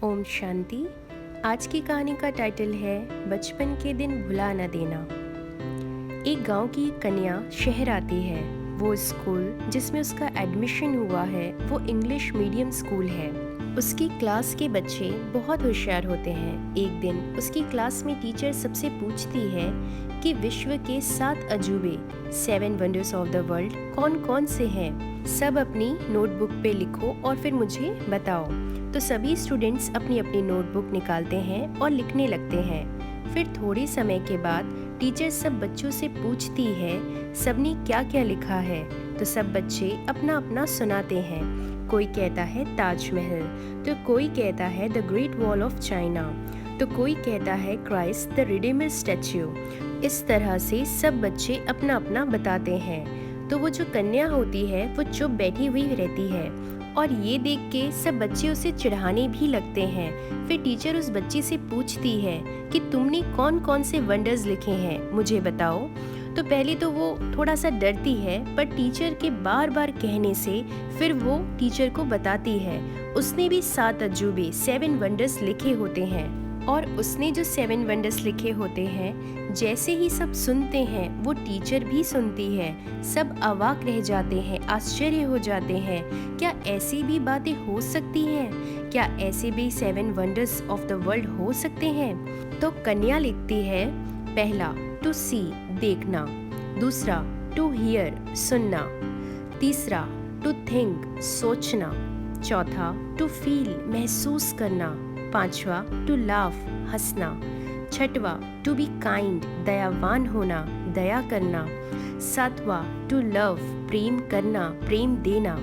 ओम शांति। आज की कहानी का टाइटल है बचपन के दिन भुला न देना। एक गांव की कन्या शहर आती है। वो स्कूल जिसमें उसका एडमिशन हुआ है वो इंग्लिश मीडियम स्कूल है। उसकी क्लास के बच्चे बहुत होशियार होते हैं। एक दिन उसकी क्लास में टीचर सबसे पूछती है कि विश्व के 7 अजूबे 7 वंडर्स ऑफ द वर्ल्ड कौन कौन से हैं। सब अपनी नोटबुक पे लिखो और फिर मुझे बताओ। तो सभी स्टूडेंट्स अपनी अपनी नोटबुक निकालते हैं और लिखने लगते हैं। फिर थोड़े समय के बाद टीचर सब बच्चों से पूछती है सबने क्या क्या लिखा है। तो सब बच्चे अपना अपना सुनाते हैं। कोई कहता है ताजमहल, तो कोई कहता है the great wall of China, तो कोई कहता है क्राइस्ट द रिडीमर स्टैच्यू। इस तरह से सब बच्चे अपना अपना बताते हैं। तो वो जो कन्या होती है वो चुप बैठी हुई रहती है और ये देख के सब बच्चे उसे चिढ़ाने भी लगते हैं। फिर टीचर उस बच्ची से पूछती है कि तुमने कौन कौन से वंडर्स लिखे हैं, मुझे बताओ। तो पहले तो वो थोड़ा सा डरती है, पर टीचर के बार बार कहने से फिर वो टीचर को बताती है। उसने भी 7 अजूबे 7 वंडर्स लिखे होते हैं। और उसने जो 7 वंडर्स लिखे होते हैं, जैसे ही सब सुनते हैं वो टीचर भी सुनती है। सब अवाक रह जाते हैं, आश्चर्य हो जाते हैं। क्या ऐसी भी बातें हो सकती हैं? क्या ऐसे भी 7 वंडर्स ऑफ द वर्ल्ड हो सकते हैं? तो कन्या लिखती है, पहला टू सी देखना, दूसरा टू हियर सुनना, तीसरा टू थिंक सोचना, चौथा टू फील महसूस करना, पांचवा टू लाफ हंसना, छठवा टू बी काइंड दयावान होना दया करना, सातवां टू लव प्रेम करना प्रेम देना।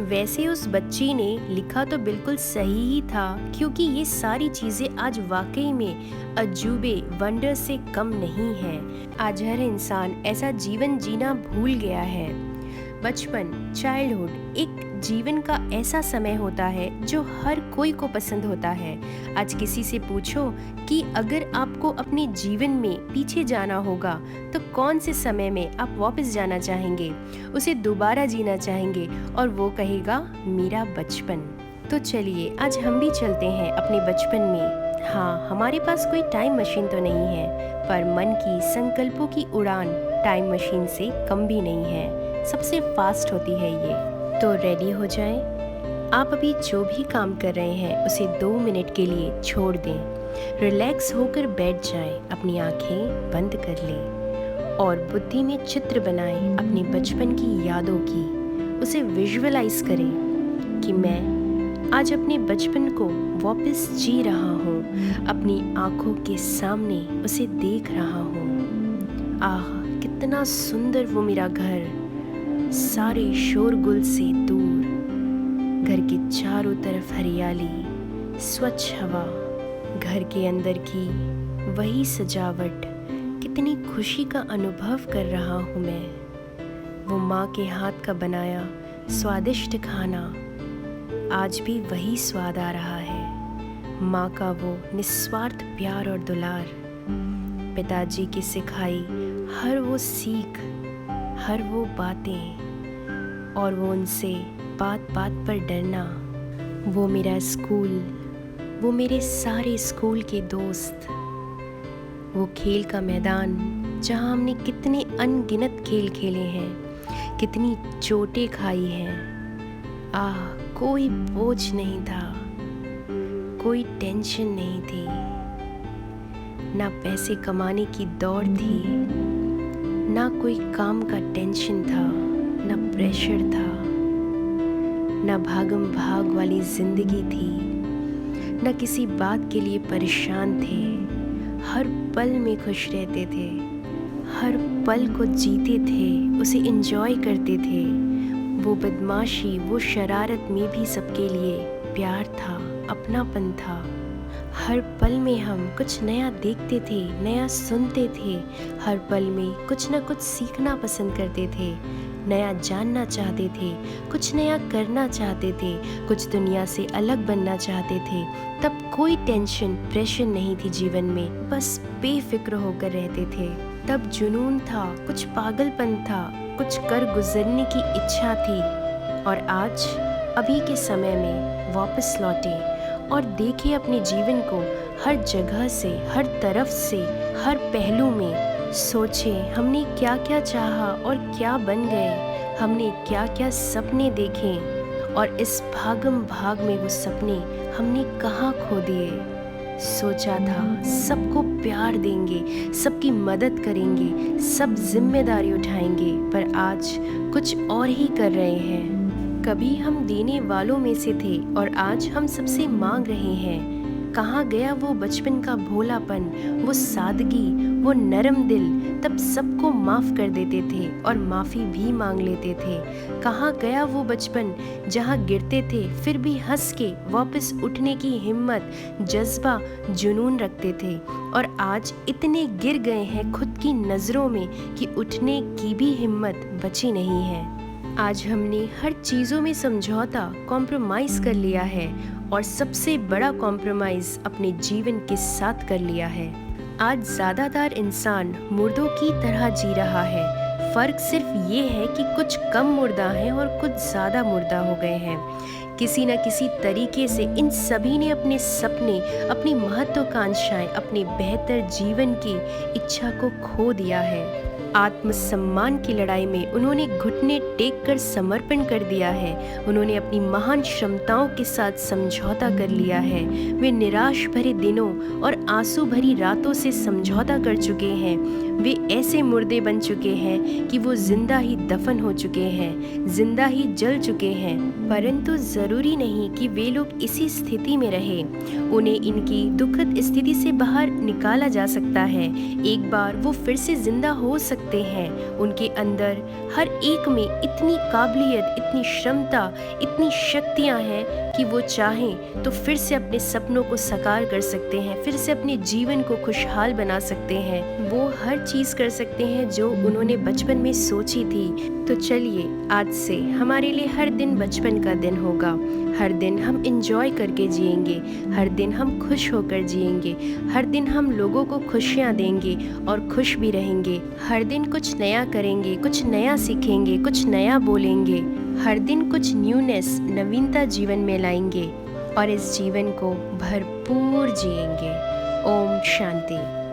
वैसे उस बच्ची ने लिखा तो बिल्कुल सही ही था, क्योंकि ये सारी चीज़ें आज वाकई में अजूबे वंडर से कम नहीं है। आज हर इंसान ऐसा जीवन जीना भूल गया है। बचपन चाइल्डहुड एक जीवन का ऐसा समय होता है जो हर कोई को पसंद होता है। आज किसी से पूछो कि अगर आपको अपने जीवन में पीछे जाना होगा तो कौन से समय में आप वापस जाना चाहेंगे, उसे दोबारा जीना चाहेंगे, और वो कहेगा मेरा बचपन। तो चलिए आज हम भी चलते हैं अपने बचपन में। हाँ, हमारे पास कोई टाइम मशीन तो नहीं है, पर मन की संकल्पों की उड़ान टाइम मशीन से कम भी नहीं है। सबसे फास्ट होती है ये। तो रेडी हो जाएं। आप अभी जो भी काम कर रहे हैं उसे 2 मिनट के लिए छोड़ दें। रिलैक्स होकर बैठ जाएं, अपनी आंखें बंद कर लें और बुद्धि में चित्र बनाएं अपने बचपन की यादों की। उसे विजुअलाइज करें कि मैं आज अपने बचपन को वापस जी रहा हूँ, अपनी आंखों के सामने उसे देख रहा हूँ। आह, कितना सुंदर वो मेरा घर, सारे शोरगुल से दूर, घर के चारों तरफ हरियाली, स्वच्छ हवा, घर के अंदर की वही सजावट। कितनी खुशी का अनुभव कर रहा हूँ मैं। वो माँ के हाथ का बनाया स्वादिष्ट खाना, आज भी वही स्वाद आ रहा है। माँ का वो निस्वार्थ प्यार और दुलार, पिताजी की सिखाई हर वो सीख, हर वो बातें, और वो उनसे बात बात पर डरना। वो मेरा स्कूल, वो मेरे सारे स्कूल के दोस्त, वो खेल का मैदान जहाँ हमने कितने अनगिनत खेल खेले हैं, कितनी चोटें खाई हैं। आह, कोई बोझ नहीं था, कोई टेंशन नहीं थी, ना पैसे कमाने की दौड़ थी, ना कोई काम का टेंशन था, ना प्रेशर था, ना भागम भाग वाली जिंदगी थी, ना किसी बात के लिए परेशान थे। हर पल में खुश रहते थे, हर पल को जीते थे, उसे एंजॉय करते थे। वो बदमाशी, वो शरारत में भी सबके लिए प्यार था, अपनापन था। हर पल में हम कुछ नया देखते थे, नया सुनते थे। हर पल में कुछ ना कुछ सीखना पसंद करते थे, नया जानना चाहते थे, कुछ नया करना चाहते थे, कुछ दुनिया से अलग बनना चाहते थे। तब कोई टेंशन प्रेशर नहीं थी जीवन में, बस बेफिक्र होकर रहते थे। तब जुनून था, कुछ पागलपन था, कुछ कर गुजरने की इच्छा थी। और आज अभी के समय में वापस लौटे और देखें अपने जीवन को हर जगह से, हर तरफ से, हर पहलू में। सोचें हमने क्या क्या चाहा और क्या बन गए, हमने क्या क्या सपने देखे और इस भागम भाग में वो सपने हमने कहाँ खो दिए। सोचा था सबको प्यार देंगे, सबकी मदद करेंगे, सब जिम्मेदारी उठाएंगे, पर आज कुछ और ही कर रहे हैं। कभी हम देने वालों में से थे और आज हम सबसे मांग रहे हैं। कहाँ गया वो बचपन का भोलापन, वो सादगी, वो नरम दिल, तब सबको माफ़ कर देते थे और माफ़ी भी मांग लेते थे। कहाँ गया वो बचपन जहाँ गिरते थे फिर भी हंस के वापस उठने की हिम्मत, जज्बा, जुनून रखते थे, और आज इतने गिर गए हैं खुद की नज़रों में कि उठने की भी हिम्मत बची नहीं है। आज हमने हर चीज़ों में समझौता, कॉम्प्रोमाइज़ कर लिया है, और सबसे बड़ा कॉम्प्रोमाइज़ अपने जीवन के साथ कर लिया है। आज ज़्यादातर इंसान मुर्दों की तरह जी रहा है। फ़र्क सिर्फ ये है कि कुछ कम मुर्दा हैं और कुछ ज़्यादा मुर्दा हो गए हैं। किसी न किसी तरीके से इन सभी ने अपने सपने, अपनी महत्वाकांक्षाएं, अपने बेहतर जीवन की इच्छा को खो दिया है। आत्मसम्मान की लड़ाई में उन्होंने घुटने टेक कर समर्पण कर दिया है। उन्होंने अपनी महान क्षमताओं के साथ समझौता कर लिया है। वे निराश भरे दिनों और आंसू भरी रातों से समझौता कर चुके हैं। वे ऐसे मुर्दे बन चुके हैं कि वो जिंदा ही दफन हो चुके हैं, जिंदा ही जल चुके हैं। परंतु ज़रूरी नहीं कि वे लोग इसी स्थिति में रहे। उन्हें इनकी दुखद स्थिति से बाहर निकाला जा सकता है। एक बार वो फिर से जिंदा हो सकते हैं। उनके अंदर हर एक में इतनी काबिलियत, इतनी क्षमता, इतनी शक्तियाँ हैं कि वो चाहें तो फिर से अपने सपनों को साकार कर सकते हैं, फिर से अपने जीवन को खुशहाल बना सकते हैं। वो हर चीज़ कर सकते हैं जो उन्होंने बचपन में सोची थी। तो चलिए आज से हमारे लिए हर दिन बचपन का दिन होगा। हर दिन हम इंजॉय करके जिएंगे, हर दिन हम खुश होकर जिएंगे, हर दिन हम लोगों को खुशियाँ देंगे और खुश भी रहेंगे। हर दिन कुछ नया करेंगे, कुछ नया सीखेंगे, कुछ नया बोलेंगे। हर दिन कुछ न्यूनेस, नवीनता जीवन में लाएंगे और इस जीवन को भरपूर जिएंगे। ओम शांति।